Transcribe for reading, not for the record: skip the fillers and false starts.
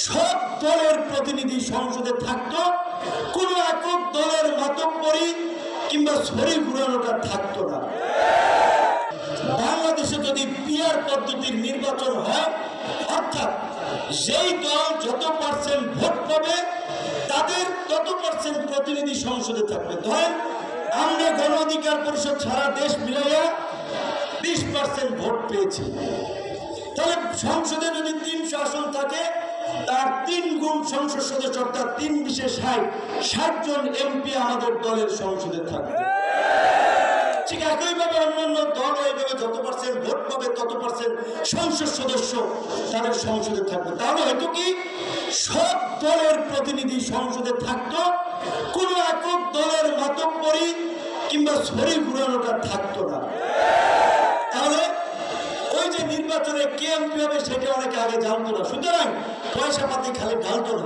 সব দলের প্রতিনিধি সংসদে থাকতো, কোন একক দলের মাতব্বরি কিংবা ছড়ি ঘুরানোটা থাকতো না। বাংলাদেশে যদি পিআর পদ্ধতির নির্বাচন হয়, অর্থাৎ যেই দল যত পার্সেন্ট ভোট পাবে তাদের তত পার্সেন্ট প্রতিনিধি সংসদে থাকবে। ধরেন আমরা গণ অধিকার পরিষদ সারা দেশ মিলাইয়া 20% ভোট পেয়েছি, তাহলে সংসদে যদি 300 আসন থাকে তার 3 গুণ সংসদ সদস্য, অর্থাৎ 3 বিশে 60 জন এমপি আমাদের দলের সংসদে থাকবে। ঠিক একইভাবে অন্যান্য দল এইভাবে যত পার্সেন্ট ভোট পাবে তত পার্সেন্ট সংসদ সদস্য তাদের সংসদে থাকবে। তাহলে হয়তো কি সব দলের প্রতিনিধি সংসদে থাকতো, কোন একক দলের মাতব্বরি কিংবা ছড়ি ঘুরানোটা থাকতো না। তাহলে ওই যে নির্বাচনে কে এমপি হবে সেটা অনেকে আগে জানতো না, সুতরাং পয়সা পাতি খালি ঢালতো না।